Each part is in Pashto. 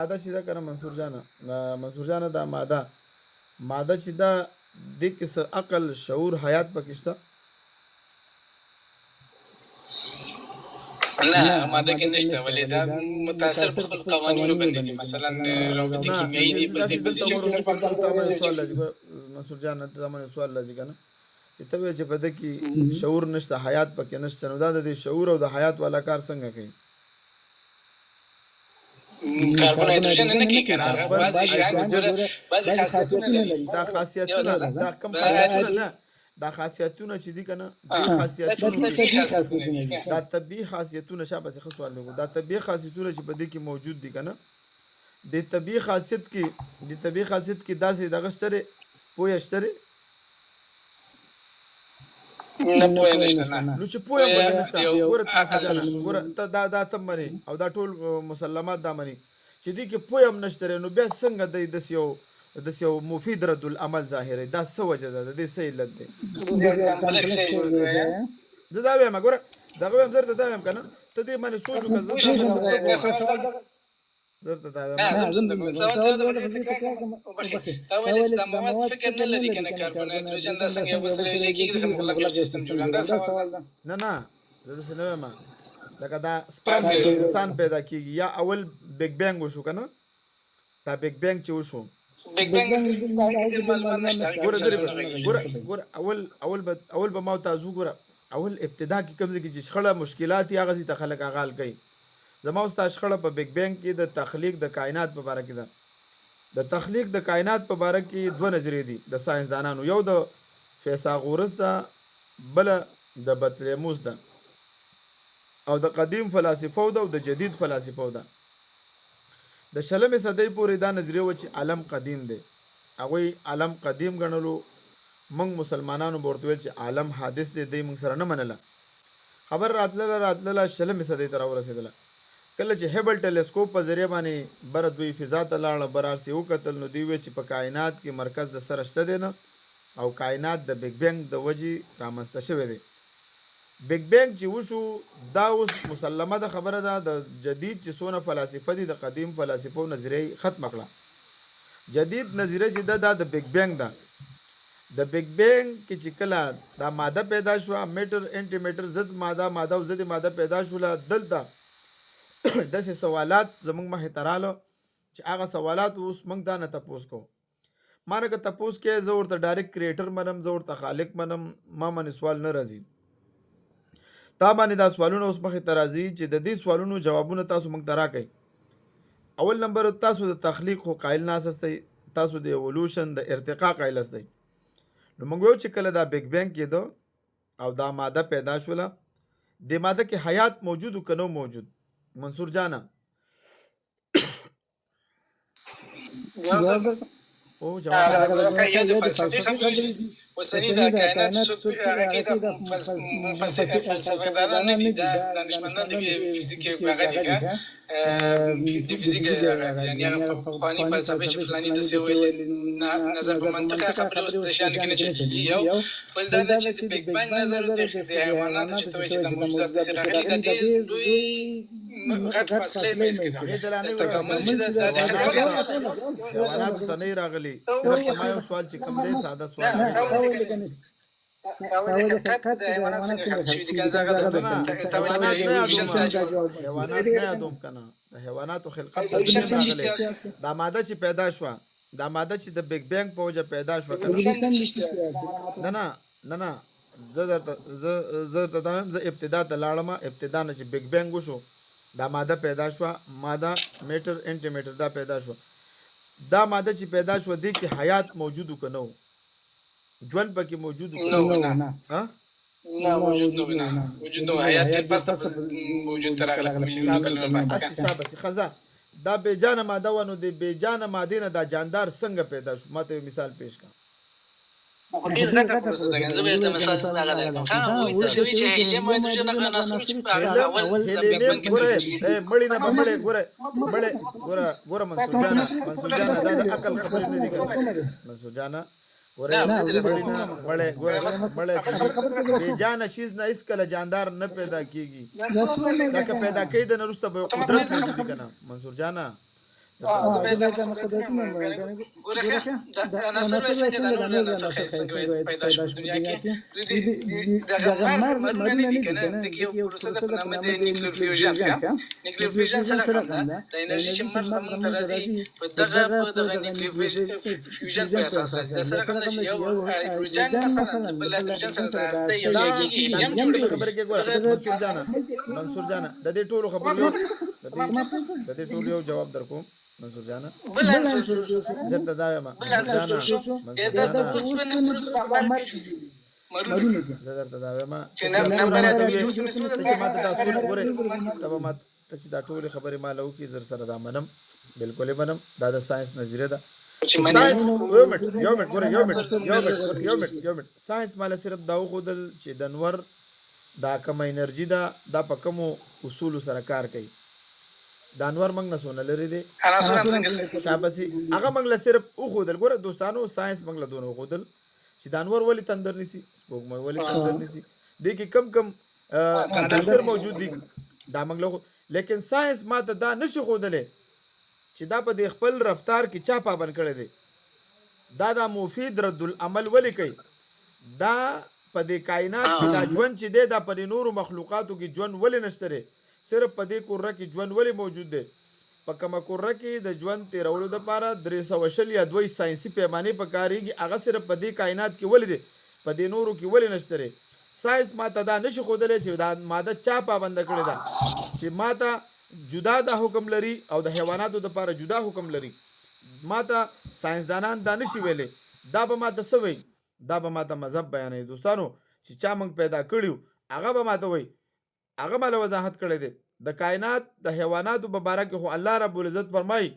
ماده چې ده که نه منصور جانه دا ماده چې ده دې کې څه عقل شعور حیات پکې شته؟ نه ماده کې نشته، ولې دا متاثر په خپل قوانینو باندې دي. مثلا روابط کیمیایي دي، بل دي صرف منصور جانه ته باندې سوال راځي که نه چې ته وایې چې په ده کې شعور نشته حیات پکې نشته، نو دا د دې شعور او د حیات والا کار څنګه کوي؟ کاربن هایدروجن نه کوي که نه، بعضې شیان ګوره بعضې خاصیتونه لري. دا خاصیتونه دا کوم خاصیتونه نه، دا خاصیتونه چې دي که نه دې خاصیتونه دا طبیعي خاصیتونه شابه ښه سوال لګو دا طبیعي خاصیتونه چې په دې کې موجود دي که نه د طبیعي خاصیت کې داسې دغه شته دی پویه شته دی نه پوهه نشته. نه نو چې پوهه باندې نشته ګوره ته دا ته منې او دا ټول مسلمات دا منې چې دې کې پوهه هم نشته نو بیا څنګه دی داسې یو مفید رد العمل ظاهري دا څه وجه ده د دې څه علت دی؟ زه دا وایم ګوره دغه وایم زر ته دا وایم که نه ته دې باندې سوچ وکړه زر ته دا وایم دا مواد فکر نه لري که نه کاربن هایدروجن دا څنګه یو بل سره یوځای کېږي داسې مولکولر سیستم جوړوي. دا سوال ده. نه زه داسې نه وایم لکه دا سپرم انسان پیدا کېږي یا اول بیگ بینګ وشو که نه دا بیگ بینګ چې وشو بیگ بینګ ګوره اول به ما تاسو ګوره اول ابتدا کې کوم ځای کې چې شخړه مشکلات یې هغه ځای ته خلک اغال کوي. زما اوس تا شخړه په بیگ بینګ کې د تخلیق د کائنات په باره کې ده. د تخلیق د کائنات په باره کې دوه نظریې دي د ساینسدانانو، یو د فیثاغورس ده بله د بطلیموس ده او د قدیم فلاسفو ده او د جدید فلاسفو ده. د 20مې صدۍ پورې دا نظریه وه چې عالم قدیم دی، هغوی عالم قدیم ګڼلو، موږ مسلمانانو به ورته ویل چې عالم حادث دی، دی موږ سره نه منله. خبر راتلله 20مې صدۍ ته راورسېدله کله چې هیبل ټیلیسکوپ په ذریعه باندې بره دوی فضا ته لاړه براسې وکتل نو دوی وی چې په کائنات کې مرکز د سره شته دی نه او کائنات د بیگ بینګ د وجې رامنځته شوی دی. بیگ بینګ چې وشو دا اوس مسلمه ده خبره ده د جدید چې څونه فلاسفه دي د قدیم فلاسفو نظریه ختمه کړه. جدید نظریه چې ده دا د بیگ بینګ ده. د بیگ بینګ کې چې کله دا ماده پیدا شوه میټر انټي میټر ضد ماده او ضد ماده پیدا شوله دلته داسې سوالات زموږ مخې ته راله چې هغه سوالات اوس موږ دا نه تپوس کوو. ما نه که تپوس کې زه ورته ډایرکټ کریټر منم، زه ورته خالق منم، ما باندې سوال نه راځي. تا باندې دا سوالونه اوس مخې ته راځي چې د دې سوالونو جوابونه تاسو موږ ته راکئ. اول نمبر تاسو د تخلیق خو قایل نه اسئ، تاسو د ایولوشن د ارتقا قایل اسئ. نو موږ وایو چې کله دا بیگ بینګ کېده او دا ماده پیدا شوله د ماده کې حیات موجود و که نه موجود؟ منصور جانا او جواب اوسنی د کائنات هغه کې د فلسفه دانان دي، دانشمندان د فزیک هغه دي د فزیک یعنی هغه پخواني فلسفه چې فلاني د سویل نظر په منطق خبرې اوس د شان کې نه چي یو بل دا چې د بیگ بینګ نظر د حیوانات چې توې چې د موجودات سره راغلي د ډېر لوی غټ فاصله مې کې تکامل چې د حیوانات ته نه راغلي. صرف ما یو سوال چې کوم دی ساده سوال حقیقت د حیوانات څنګه خلق شوي دي؟ کنه هغه د حیوانات نه یادوم کنه د حیواناتو خلقت ته راغلي. دا ماده چې پیدا شوه دا ماده چې د بیگ بینګ په وجه پیدا شوه نه زه ابتدا ته لاړم، ابتدا نه چې بیگ بینګ وشو دا ماده پیدا شوه، ماده میټر انټي میټر دا پیدا شوه. دا ماده چې پیدا شوه دې کې حیات موجود که نه و؟ ژوند پکې موجود نه موجود نه حیات ډېر پسته موجود ته راغله میلیونونه کلونه بعد. شاباسي ښه دا بېجانه ماده وه نو د بېجانه مادې نه دا جاندار څنګه پیدا شو؟ ما ته یو مثال پیش کړه. ډېر غټه پروسه ده. زه به درته مثال هغه درکړم. وایي داسې وایي چې هیلیم هایدروجن هغه عناصر چې په هغه اول د بیگ بینګ کې مړی نه به مړی ګوره منصور جانه دا د عقل خبرې نه دي منصور جانه جانا چیز نه هیڅکله جاندار نه پیدا کیږي، لکه پیدا کېدنه وروسته به قدرت موجود دی که نه منصور جانه؟ زه به دا قدرتونه ګوره د عناصر څنګه د نور عناصر څنګه پیدا شو په دنیا کې دغه مرونه نه دي کنه د یو پروسه د نامه د نیوکلیر فیوژن نیوکلیر فیوژن سره هم ده د انرژي چې مرغ موږ ته راځي په دغه نیوکلیر فیوژن په اساس راځي د سره هم چې یو هایدروجن مثلا بل هایدروجن سره راځي یو ځای هم جوړي خبره کې ګوره منصور جانا د دې ټولو خبرو د دې ټولو یو جواب درکوم منصور جانا بل عنصر درته دا یم دا د اوسپنې پر باندې مرونه دي زه درته دا یم چې نمبر د اوسپنې سود چې ماته تاسو ګوره تبه ماته چې دا ټولې خبرې مالو کې زر سره دا منم بالکل منم دا د ساينس نظریه ده یو منټ ساينس مال صرف دا خودل چې د نور دا کم انرژي دا په کوم اصول سره کار کوي دا انور موږ نه سونه لري دي شاباسي هغه موږ له صرف او خودل ګوره دوستانو ساينس موږ له دونو خودل چې دا انور ولی تندر نسی سپوږمۍ ولی تندر نسی دي کې کم عناصر موجود دي دا موږ له لیکن ساينس ماته دا نشي خودلې چې دا په د خپل رفتار کې چا پابند کړی دی دا مفید رد العمل ولی کوي دا په د کائنات کې دا ژوند چې دی دا په نورو مخلوقاتو کې ژوند ولی نشته صرف په دې کوره کې ژوند ولی موجود دی په کومه کوره کې د ژوند تیرولو دپاره 320 یا 2 ساينسي پیمانې پکارېږي هغه صرف په دې کائنات کې ولی دی په دې نورو کې ولی نشته ساينس ماته دا نشي ښودلی چې دا ماده چا پابنده کړې ده چې ماته جدا دا حکم لري او د حیواناتو دپاره جدا حکم لري ماته ساينسدانان دا نشي ویلی دا به ماته څه وایي دا به ماته مذهب بیانوي دوستانو چې چا موږ پیدا کړیو هغه به ماته وایي هغه ماله وضاحت کړی دی د کائنات د حیواناتو په باره کې خو الله رب العزت فرمایي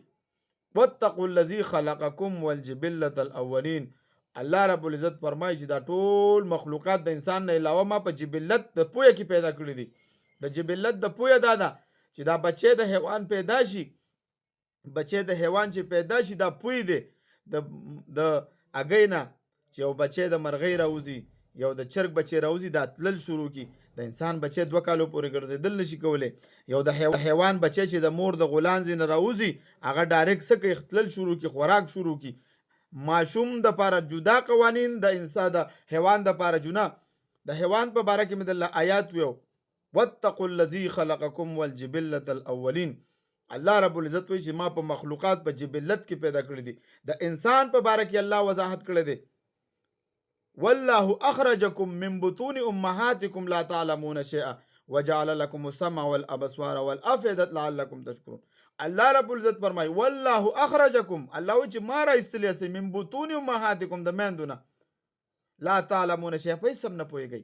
واتقوا الذي خلقكم والجبلة الاولین الله رب العزت فرمایي چې دا ټول مخلوقات د انسان نه علاوه ما په جبلت د پویه کې پیدا کړی دي د جبلت د پویه دا ده چې دا بچی د حیوان پیدا شي بچی د حیوان چې پیدا شي دا پوی دی د اګۍ نه چې یو بچی د مرغۍ راوځي یو د چرګ بچی راوځي دا تلل شروع کی د انسان بچی 2 کالو پورې ګرځېدل نشي کولی یو د حیوان بچی چې د مور د غولانځې نه راوځي هغه ډایرکټ څه کوي تلل شروع کی خوراک شروع کی ماشوم د پاره جدا قوانین د انسان د حیوان د پاره جنا د حیوان په باره کې مې د آیات ویو واتقوا الذي خلقكم والجبلة الاولین الله رب العزت وی چې ما په مخلوقات په جبلت کې پیدا کړی دي د انسان په باره کې الله وضاحت کړی دی والله اخرجكم من بطون امهاتكم لا تعلمون شيئا وجعل لكم السمع والابصار والافئده لعلكم تشكرون الله رب العزت فرمای والله اخرجكم الله چې ما را استلیاسي من بطون امهاتكم د میندونه لا تعلمون شيئا په سم نه پويږي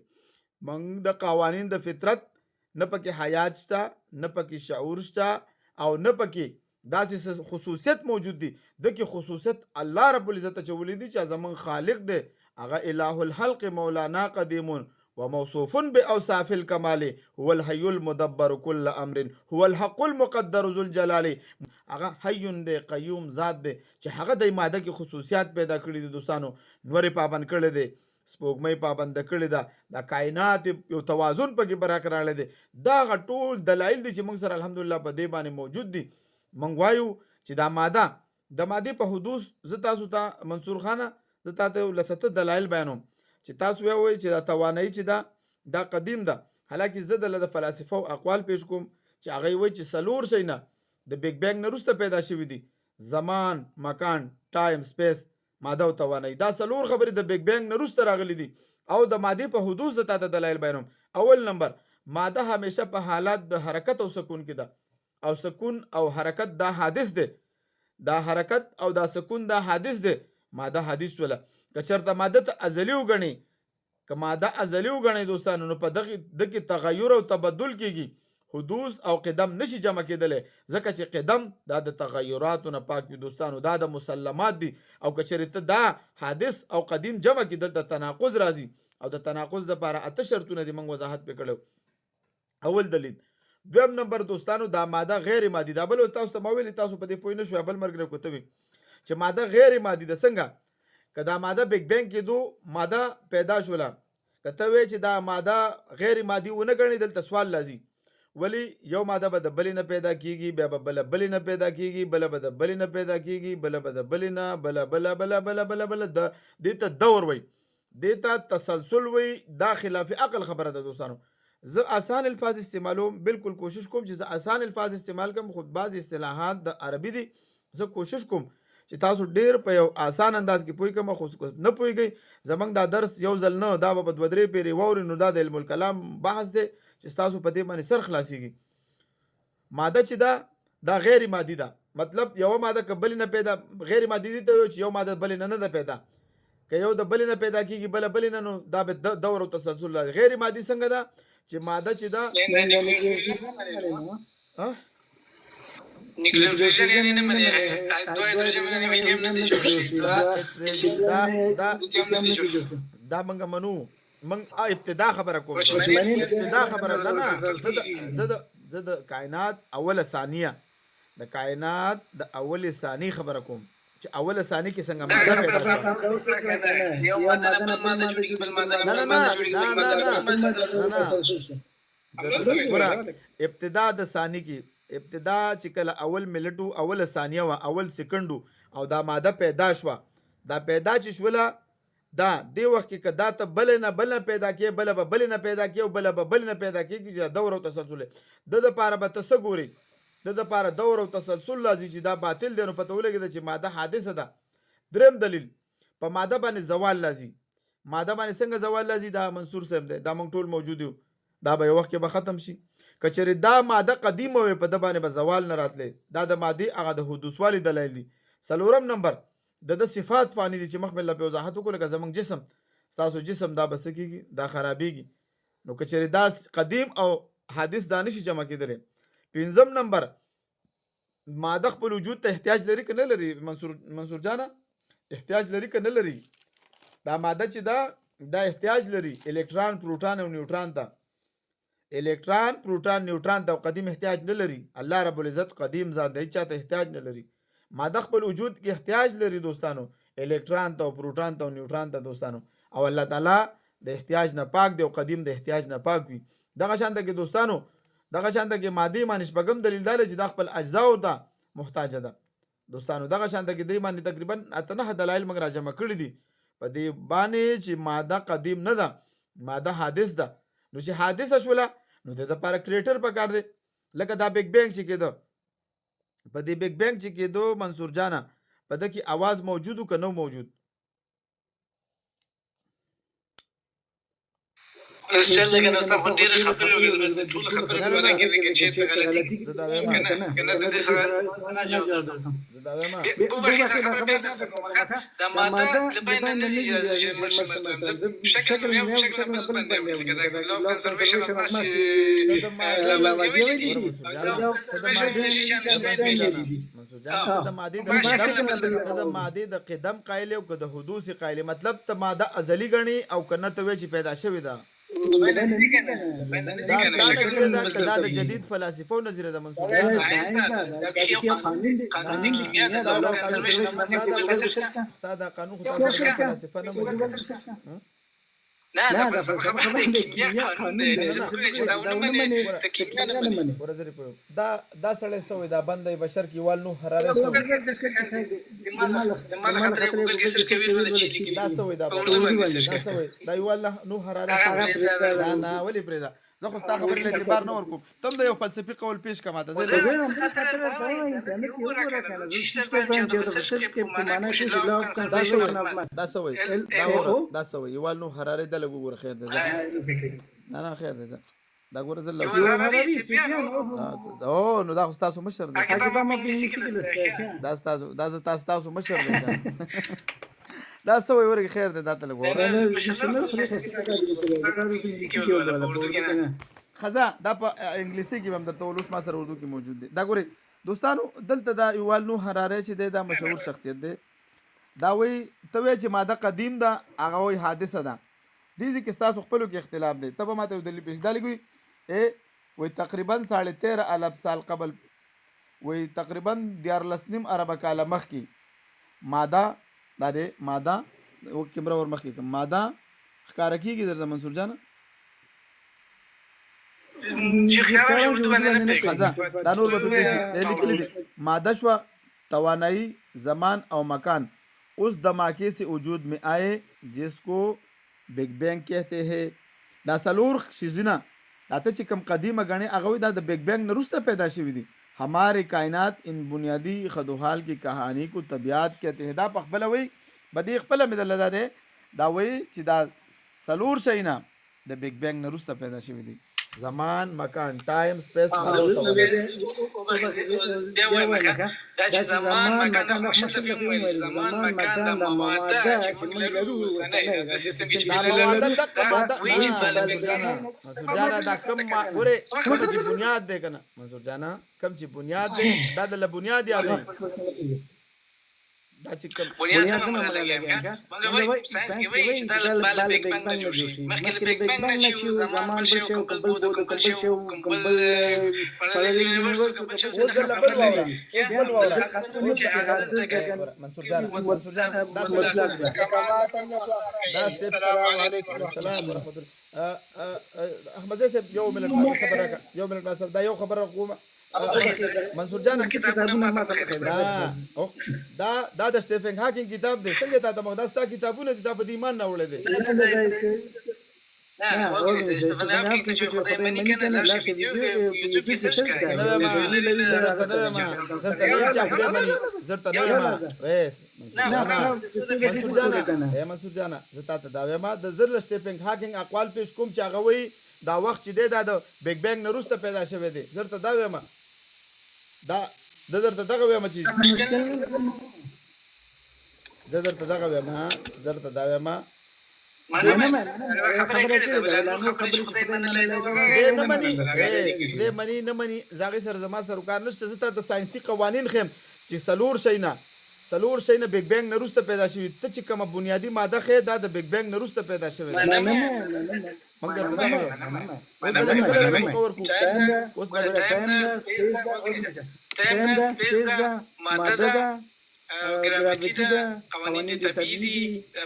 موږ د قوانین د فطرت نه پکې حیات شته نه پکې شعور شته او نه پکې داسې خصوصیت موجود دي دغه خصوصیت الله رب العزت چولې دي چې زمون خالق دی اغا اله الحلق مولانا قديم وموصوف باوصاف الكمال هو الحي المدبر كل امر هو الحق المقدر ذو الجلال اغا حي دی قیوم ذات دی چې هغه د ماده کې خصوصیات پیدا کړی دي دوستانو نورې پابند کړی دی سپوږمۍ پابند کړی ده د کائنات یو توازن پکې برقرار دی دا ټول دلایل دي چې موږ سره الحمدلله په دې باندې موجود دي موږ وایو چې دا ماده د ماده په حدوث ز تاسو ته منصور خانه د تاسو لسته دلایل بیانوم چې تاسو وایي چې دا توانایي چې دا قدیم ده حالکه زه د فلسفه او اقوال پیش کوم چې هغه وایي چې سلور شي نه د بیگ بینګ نه وروسته پیدا شوی دي زمان مکان ټایم سپیس ماده او توانایي دا سلور خبرې د بیگ بینګ نه وروسته راغلي دي او د ماده په حدوث ته دلایل بیانوم اول نمبر ماده همیشه په حالت د حرکت او سکون کې ده او سکون او حرکت دا حادث ده دا حرکت او دا سکون دا حادث ده ماده حادث ولا کچرته ماده ته ازلی وګڼي که ماده ازلی وګڼي دوستانو نو په دغه تغیر او تبدل کیږي حدوث او قدم نشي جمع کېدلی ځکه چې قدم دا د تغیراتو نه پاک وي دوستانو دا د مسلمات دي او کچرته دا حادث او قدیم جمع کېدل د تناقض راځي او د تناقض لپاره 8 شرطونه دي موږ وضاحت وکړو اول دلیل دویم نمبر دوستانو دا ماده غیر مادي دا بل تاسو ته مویل تاسو په دې پوه نه شو بل مرګ نه کوتوي چې ماده غیر مادي ده څنګه کدا ماده بیگ بینګ کې دو ماده پیدا شوله کته وی چې دا ماده غیر مادي ونه غني دلته سوال لازم ولی یو ماده به د بلې نه پیدا کیږي، بیا به بله بلې نه پیدا کیږي، بله به د بلې نه پیدا کیږي، بله به د بلې نه، بله دې ته دور وایي، دې ته تسلسل وایي. دا خلاف عقل خبره ده دوستانو. زه آسان الفاظ استعمالوم، بالکل کوشش کوم چې زه آسان الفاظ استعمال کوم، خو بعض اصطلاحات د عربي دي، زه کوشش کوم چې تاسو ډیر په یو آسان انداز کې پوه کوم. خو نه پوهیږئ زمونږ دا درس یو ځل نه، دا به په 2-3 پیرې واورئ، نو دا د علم الکلام بحث دی چې تاسو په دې باندې سر خلاصیږي. ماده چې دا غیر مادي ده، مطلب یو ماده که بلې نه پیدا، غیر مادي دي ته چې یو ماده بلې نه ده پیدا، که یو د بلې نه پیدا کیږي بله بلې نه، نو دا به دور او تسلسل لري. غیر مادي څنګه ده چې ماده چې ده نیوکلیر فیوژن یعنی نه مني دوه هایدروجن باندې هیلیم نه جوړ شي دا منګه منو من ابتدا خبره کوم، ابتدا خبره نه زه د کائنات اوله ثانیه، د کائنات د اول ثانیه خبره کوم چې اوله ثانیه کې څنګه ماده پیدا شوه. یو ماده نه بل ماده جوړیږي، بل ماده نه بل ماده جوړیږي. ابتدا د ثانیه کې، ابتدا چې کله اول ملټو، اول ثانیه و، اول سکندو، او دا ماده پیدا شوه، دا پیدا چې شوله دا دی وخت کې که دا ته بل نه پیدا کیږي، بل به بل نه پیدا کیږي، او بل به بل نه پیدا کیږي، چې دور او تسلسل د لپاره به تاسو ګوري، د لپاره دور او تسلسل لازم چې دا باطل دی، نو پته ولګي چې ماده حادثه ده. دریم دلیل په ماده باندې زوال لازم. ماده باندې څنګه زوال لازم؟ دا منصور صاحب دی، دا موږ ټول موجود یو، دا به یو وخت کې به ختم شي. کچری دا ماده قدیمه وي په د باندې به زوال نه راتلی. دا د مادي هغه د حدوثوالي دلایل دي. څلورم نمبر د صفات فانی دي چې مخکې له وضاحت وکړو، لکه زموږ جسم، ستاسو جسم دا بس کېږي، دا خرابېږي. نو کچری دا قدیم او حادث دا نشي جمع کېدلی. پنځم نمبر ماده خپل وجود ته احتیاج لري که نه لري؟ منصور جانه احتیاج لري که نه لري؟ دا ماده چې دا احتیاج لري الکترون، پروټون او نیوټرون ته. الکترون، پروټون، نیوټرون ته قدیم احتیاج نه لري. الله رب العزت قدیم ذات دی، چاته احتیاج نه لري. ماده خپل وجود کې احتیاج لري دوستانو، الکترون ته او پروټون ته او نیوټرون ته دوستانو. او الله تعالی د احتیاج نه پاک دی او قدیم د احتیاج نه پاک وي. دغه شانته کې دوستانو، دغه شانته کې مادي باندې شپږم دلیل دی چې د خپل اجزاو ته محتاج ده دوستانو. دغه شانته کې دی باندې تقریبا 8 دلایل موږ راجمع کړي دي په دې باندې چې ماده قدیم نه ده، ماده حادث ده. نو چې حادثه شوله نو د لپاره کریټر پکار دی. لکه دا بیگ بینګ چې کېده، په دې بیگ بینګ چې کېدو منصور جانه په ده کې आवाज موجود و که نه موجود؟ چل لګا نستا په ډیره خبرې وکړې، ټول خبرې ونه کې دي چې څه غلطي زه دا وایم کنه د دې سره نه جواب درکم. زه دا وایم په واخې خبرې دا ماده لبین نه نشي چې شکل یو شکل بل باندې کې دا لو کنزرویشن ماشي لا وظیفه دي منصور جان د ماده د قدم قائل او د حدوث قائل، مطلب ته ماده ازلی غني او کنه ته وی چې پیدا شوی ده. دا د جدید فلسفو نظریه ده منصور جان. قانون کیمیا ده، لو کنزرویشن ماشي استاد قانون خو تاسو فلسفه نه مونږ نه دا خبره د کیمیا قانون دی، چې دا ونه مني ته کیمیا نه مني. ورزري په دا سړی سوې دا بندې بشر کې وال نو حراره سوې دا سوې دا سوې دا یوال نو حراره سوې دا نه ولې پرېدا. زه خو ستا خبرې له اعتبار نه ورکوم، تم د یو فلسفي قول پیش کما ته دا سوې یوال نو حراره د لګو ګور خیر دی. نه خیر دی دا ګور زل او نو دا خو تاسو مشر دی، دا تاسو مشر دی. دا سوې ورګ خیر دی دا ته لګو خزا. دا په انګلیسي کې هم درته ولوس ما سره اردو کې موجود دی. دا ګوري دوستانو دلته دا یوال نو حراره چې دی دا مشهور شخصیت دی. دا وی ته وی چې ماده قدیم ده، هغه وی حادثه ده. دې کې تاسو خپلو کې اختلاف دی. ته به ماته یو دلیل پیش دالي کوي وی تقریبا 13,500 سال قبل، وی تقریبا 14.5 ارب کاله مخکې ماده دا دی ماده او کیمرا ور مخکې کوم ماده ښکارا کیږي درته منصور جان چې خیال شي ورته باندې نه خزا پیږي دا نور به پکې شي د لیکلي دي ماده شو توانائی زمان او مکان उस धमाके से वजूद में आए जिसको बिग बैंग कहते हैं دا سلور شیزونه دا ته چې کم قدیمه غني هغه دا د बिग बैंग نرسته پیدا شوی دي हमारे कायनात इन बुनियादी खदोहाल की कहानी को तबियात कहते हैं دا په خپل وی بدی خپل مدل ده دا وی چې دا سلور شینا د बिग बैंग نرسته پیدا شوی دي زمان مکان ټایم سپیس بیا وایم دا چې زمان مکان د مشته په ویل زمان مکان د ماده چې موږ لرو سنه د سیستم کې منصور جانا دا کم ګوره کوم چې بنیاد دی کنه منصور جانا کم چې بنیاد دی دا د بنیاد یادی دا چې کوم بنیاد څنګه لګیږي موږ وایو ساينس کې وایي چې دا بل بیگ بنګ نه جوړ شي مخکې بیگ بنګ نه شي زمان بل شي او بل بده بل شي او بل پرلل یونیورس بل شي او د لبل وایي منصور جانا دا السلام علیکم السلام ورحمت الله احمد صاحب یو منټ خبره دا یو خبره کومه منصور جان کتابونه ما ته دا د سټیفن هاکینګ کتاب دی څنګه تا د مقدستا کتابونه دي په ایمان نه وړل دي نه وګورئ استفاده کوي چې خدای منی کنه لاشه ویډیو یوټیوب کې سرچ کړئ زرت نه ما ویس منصور جان زتا ته دا ما د زر سټیفن هاکینګ اقوال پیش کوم چې هغه وی دا وخت چې د بیگ بینګ نه وروسته پیدا شوی دی زرت دا ویما دا درته دغه ویما چې درته دغه ویما درته دا ویما خبره کړې ده نو خبرې چې خدای منلای دا نه مني زاغي سره زما سره کار نشته زته د ساينسي قوانين خیم چې سلور شینا بیگ بینګ نه وروسته پیدا شوی ته چې کومه بنیادی ماده خې دا د بیگ بینګ نه وروسته پیدا شوی دی موږ درته دا اوس به ټایم سپیس دا ماده ده ګراویټي ده قوانین طبيعي دي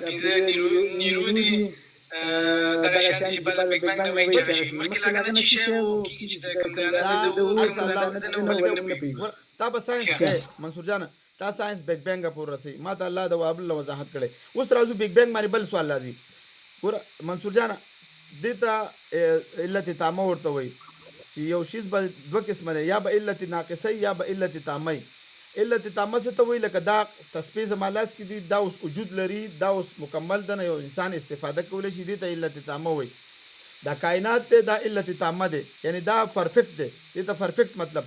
پنځه نیرو دي دا شان چې بل بیگ بنګ نه وایي چې مخکې لاګنه چې شی وو کیږي چې کوم نه تا به ساينس منصور جان تا ساينس بیگ بینګ پور رسي ما ته الله د وابل وضاحت کړي اوس راځو بیگ بینګ باندې بل سوال لازم ګور منصور جان دته علت تامه ورته وي چې یو شیز به دوه قسمه یا به علت ناقصه یا به علت تامه علت تامه څه ته وي لکه دا تثبیت مالاس کې دي دا اوس وجود لري دا اوس مکمل ده یو انسان استفاده کولی شي دي ته علت تامه وي دا کائنات ته دا علت تامه ده یعنی دا پرفیکټ ده دې ته پرفیکټ مطلب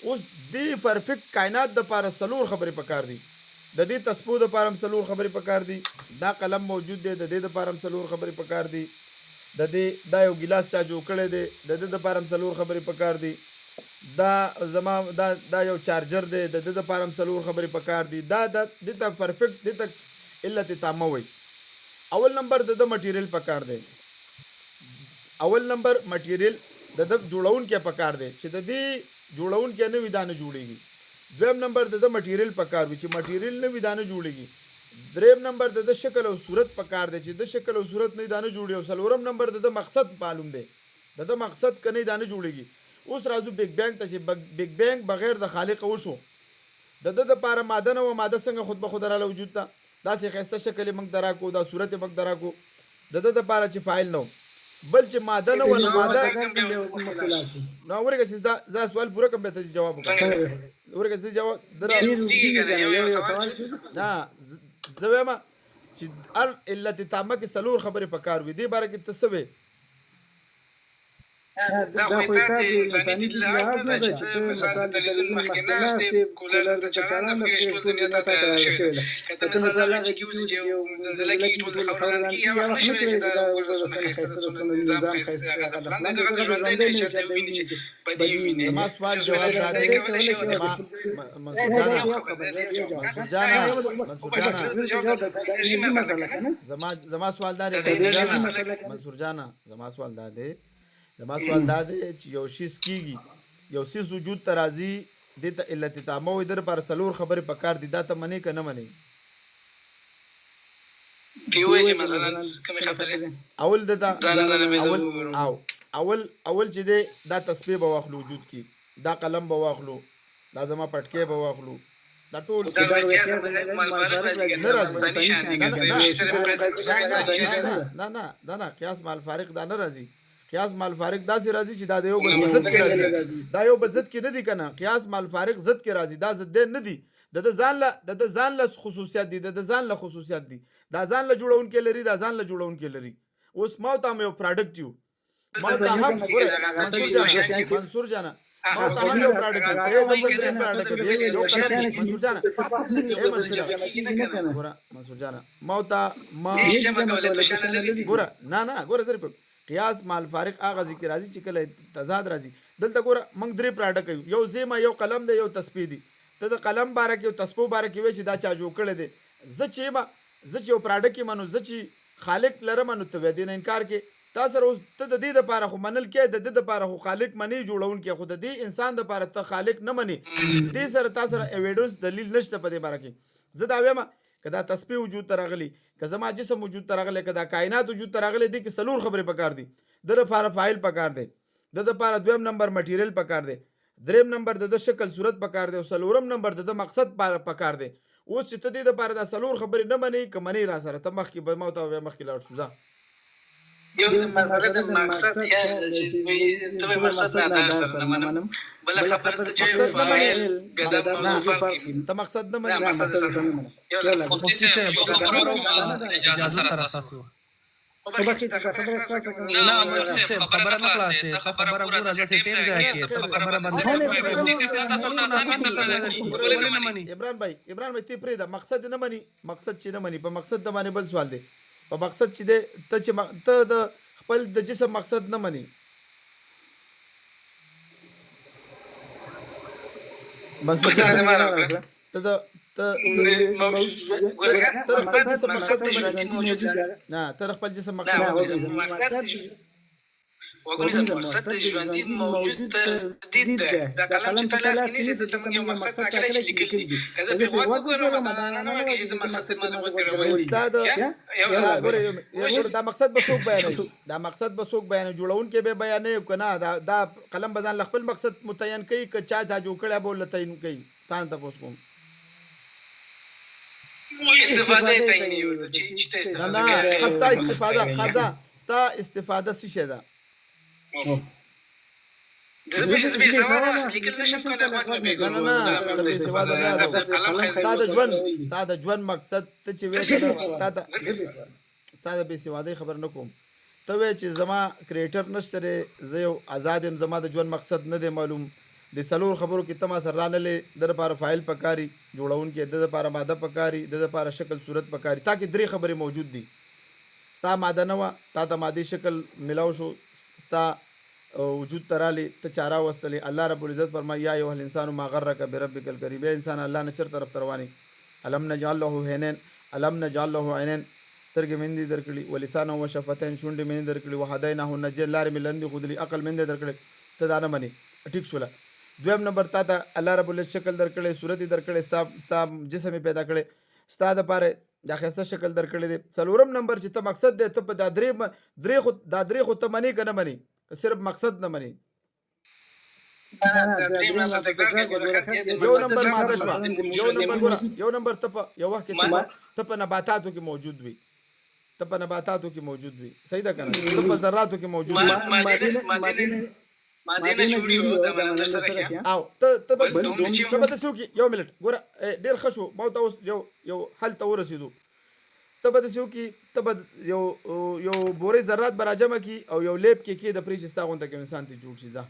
اوس دی پرفیکټ کائنات د پاره سلور خبرې پکار دي د دې تثبوت د پاره سلور خبرې پکار دي دا قلم موجود دی د دې د پاره سلور خبرې پکار دي د دې دا یو ګلاس چا جوړ کړی دی د دې د پاره سلور خبرې پکار دي دا زما دا یو چارجر دی د دې د پاره سلور خبرې پکار دي دا د دې ته پرفیکټ دې ته علت تامه وي اول نمبر د مټیریل پکار دی اول نمبر مټیریل د جوړون کې پکار دی چې د دې جوړون کې نه ودانه جوړيږي دویم نمبر د مټیریل پکار وي چې مټیریل نه ودانه جوړيږي دریم نمبر د شکل او صورت پکار دی چې د شکل او صورت نه دانه جوړي او څلورم نمبر د مقصد معلوم دی د مقصد کني دانه جوړيږي اوس راځو بیگ بینګ ته چې بیگ بینګ بغیر د خالق وشو د لپاره ماده نه و ماده څنګه خود به خود را وجود ته دا چې خسته شکل موږ درا کو دا صورت موږ درا کو د لپاره چې فایل نو بل چې ماده نه ونه ماده نو ورګه چې دا سوال پوره کوم ته جواب وکړه ورګه چې جواب درا یو سوال نه زویما چې ال علت تامه کې سلور خبره پکار وي دې باره کې تسوي دا خو ته د انساني لحاظ نه چې مثلا د تلویزیون مخکې ناست کولر د چالان د پښتو دنیا ته شوی کته مثلا چې کیوس چې زلزلہ کې ټول خبره نه کیږي هغه نشي چې دا ورسونه نظام خاصه فلان دا ژوند نه چې د ویني چې بدی ویني ما سوال جواب دادې زما سوال دادې زما سوال دا دی چې یو شیز کیږي یو شیز وجود ترازی د ته علت تامه وي در پر سلور خبره پکار دي دا ته منی کنه منی کیوي چې مثلا کوم خبره اول دتا اول او اول چې دی دا تسبیح به واخلو وجود کې، دا قلم به واخلو، دا زما پټکی به واخلو، دا ټول دا قیاس مال فارق راځي نه راځي. انساني شان دي نه قیاس مال فارق دا نه راځي. قیاس مال فارق داسې راځي چې دا د یو بل په ضد کې راځي. دا یو بل ضد کې نه دي کنه. قیاس مال فارق ضد کې راځي، دا ضد نه دي. د ځان له خصوصیات دي، د ځان له خصوصیات دي. دا ځان له جوړونکي لري، دا ځان له جوړونکي لري. اوس ما ته یو پروډکټ یو ما ته هم منصور جانا ما ته هم یو پروډکټ دی، د بل درې پروډکټ دی یو منصور جانا ګوره منصور جانا ما ګوره نه ګوره صرف قیاس مال فارق هغه ذکر راځي چې کله تضاد راځي. دلته ګوره موږ درې پروډکټ یو زیما، یو قلم دی، یو تسبیح دی. ته د قلم باره کې او تسبیح باره کې وایي چې دا چا جوړ کړی دی. زه چې یو پروډکټ کې منو، زه چې خالق لرم نو ته دې نه انکار کې. تا سره اوس ته د دې دپاره خو منل کې، د دې دپاره خو خالق منې جوړونکی، خو د دې انسان دپاره ته خالق نه منې. دې سره تا سره ایویډنس دلیل نشته په دې باره کې. زه دا وایم که دا تسبیح وجود ته راغلی، که زما جسم وجود ته راغلی، که دا کائنات وجود ته راغلی، دې کې څلور خبرې پکار دي. د دپاره فایل پکار دی، د دپاره دویم نمبر مټیریل پکار دی، دریم نمبر د شکل صورت پکار دی، او څلورم نمبر د مقصد پکار دی. اوس چې ته دې دپاره دا څلور خبرې نه منې که منې را سره، ته مخکې به ما ته وایې مخکې لاړ شو. ځه یو مسله د مقصد خیال چې ته مقصد نه دا سره نه منم، بل خبره ته چې فاعل بیا د موضوع فرق ته مقصد نه منې. یو مفتي صاحب یو خبره کوم اجازه سره تاسو نه امر صاحب خبره نه خلاصه ته خبره پورا ځکه ټیم ځای کې ته خبره باندې مفتي صاحب تاسو لازمي مسله ولې نه مني. عمران بھائی تی پرې دا مقصد نه مني، مقصد چې نه مني په مقصد د باندې بل سوال دی. په مقصد چې ته د خپل د جسم مقصد نه مني. بس ته تر خپل جسم مقصد وګورئ مقصد د ژوندۍ موجود تجدید ده. دا کلام چې تاسو کې نشي ته موږ یو مقصد ټاکلی چې لیکل دي. کله چې وګورم دا نه واکې چې مقصد ما نه وګورم دا مقصد به څوک بیانوي، دا مقصد به څوک بیانوي، جوړونکی به بیانوي که نه دا قلم به ځان له خپل مقصد متعین کوي که چا دا جوړ کړی به ورله تعین کوي. تا نه تپوس کوم استفاده تعیني چې ته استفاده کوي. ستا استفاده څه شی ده؟ ستا د ژوند مقصد ته چې وایې ستا د بېسوادۍ خبر نه کوم. ته وایې چې زما کریټر نشته دی، زه یو آزاد یم، زما د ژوند مقصد نه دی معلوم. د څلور خبرو کې ته ما سره رانلې. د دپاره فایل پکاري جوړونکی، د دپاره ماده پکاري، د دپاره شکل صورت پکاري. تا کې درې خبرې موجود دي. ستا ماده نه وه، تا ته مادي شکل ملاو شو، ستا وجود ته رالی، ته چاره وستلې. الله رب العزت فرمایي یا ایها الانسان ما غرک بربک الکریم. ای انسان الله نه چېرته طرف ته روانې. الم نجعل له عینین، الم نجعل له عینین، سترګې مې دې درکړي، ولسانا وشفتین، شونډې مې درکړي، وهدیناه النجدین، لارې مې لندې ښودلي، عقل مې درکړی. ته دا نه منې، ټیک شوله. دویم نمبر تا ته الله رب العزت شکل درکړی، صورت یې درکړی، ستا جسم یې پیدا کړی، ستا دپاره دا ښایسته شکل درکړی دی. څلورم نمبر چې ته مقصد دی، ته په دا درې خو ته منې که نه منې؟ که صرف مقصد نه منې. یو نمبر ته په یو وخت کې ته په نباتاتو کې موجود وي، صحیح ده که نه؟ ته په ذراتو کې موجود وي او ته به داسې وکړي. یو منټ ګوره ډېر ښه شو، ما ته اوس یو حل ته ورسېدو. ته به داسې وکړي، ته به یو بورې ذرات به راجمع کړي او یو لیب کې د پرې چې ستا غونته کې انسان ته جوړ شي. ځه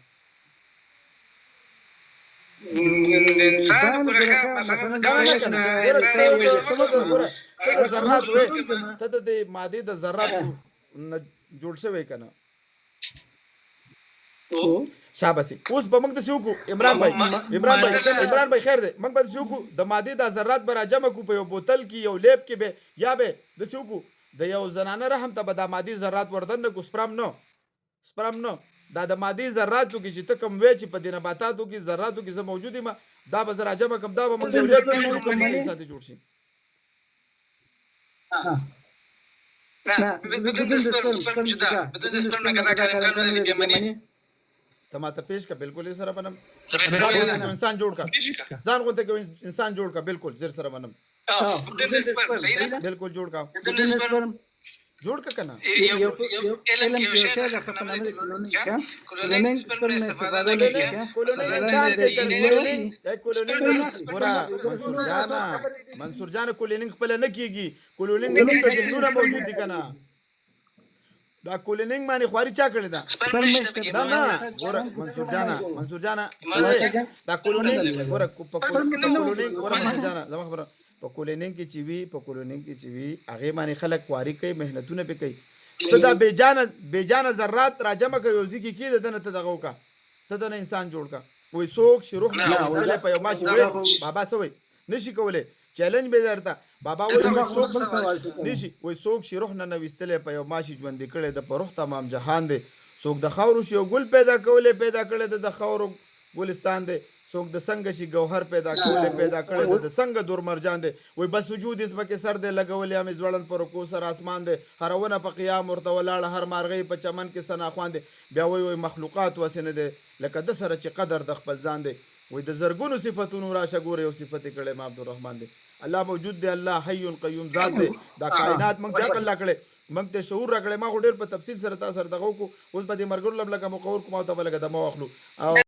ته د مادې د ذراتو نه جوړ شوی که نه؟ شاباسي. اوس به موږ داسې وکړو عمران بھائی خیر دی، موږ به داسې وکړو د مادې دا ذرات به راجمع کړو په یو بوتل کې، یو لیب کې به، یا به داسې وکړو د یو زنانه رحم ته به دا مادي ذرات وردننه کړو. سپرم نه دا د مادي ذراتو کې چې ته کوم وایې چې په دې نباتاتو کې ذراتو کې زه موجود یم، دا به زه راجمع کړم، دا به موږ یو لیب کې انسان ته جوړ شي. نه بدون د سپرم جدا بدون د سپرم نه کدا کارم کنه بیمانی ته ماته پیش کا بالکل یې سره بنم ریډ انسان جوړ کا ځان غونته کې انسان جوړ کا بالکل زر سره بنم بدون د سپرم صحیح ده بالکل جوړ کا بدون د سپرم جوړ کا کنه یو علم کې یو شی د خپل نامه کولونینګ سپرم استفاده کوي کولونینګ انسان ته کولونینګ کولونینګ ورا منصور جان کولونینګ خپل نه کیږي کولونینګ ته جنونه موجود دي کنه دا کولونینګ باندې خواري چا کړی دا سپرم نه ګوره منصور جانا دا کولونینګ ګوره کولونینګ ګوره منصور جانا زما خبره په کولونینګ کې چې وی هغه باندې خلک خواري کوي مهنتونه پې کوي ته دا بے جانه ذرات راجمع کوي او ځکه کې دنه ته دغه وکا ته دنه انسان جوړ کا وای څوک چې روح نه واستلې په یو ماشي وای بابا سوي نشي کولای چیلنج به درته بابا وای څوک نشي وای څوک چې روح نه واستلې په یو ماشي ژوند کړي د په روح تمام جهان دی څوک د خاورو شي ګل پیدا کړي د خاورو ګلستان دی څوک د څنګه شي گوهر پیدا کړي د څنګه دور مرجان دی وای بس وجود اس پکې سر دی لګولې امې ځوړن پر کو سر اسمان دی هرونه په قیام ورته ولاړ هر مارغې په چمن کې سنا خوان دی بیا وای مخلوقات وسنه دی لکه د سره چې قدر د خپل ځان دی وای د زرګونو صفاتونو راشه ګوره یو صفت کړي ما عبدالرحمن دی الله موجود دی الله حی قیوم ذات دی دا کائنات موږ ته عقل کړي موږ ته شعور راکړي ما خو ډېر په تفصیل سره تاسو سره دغه کو اوس به د مرګ لم لګه مقور کوم او ته بلګه د مو اخلو او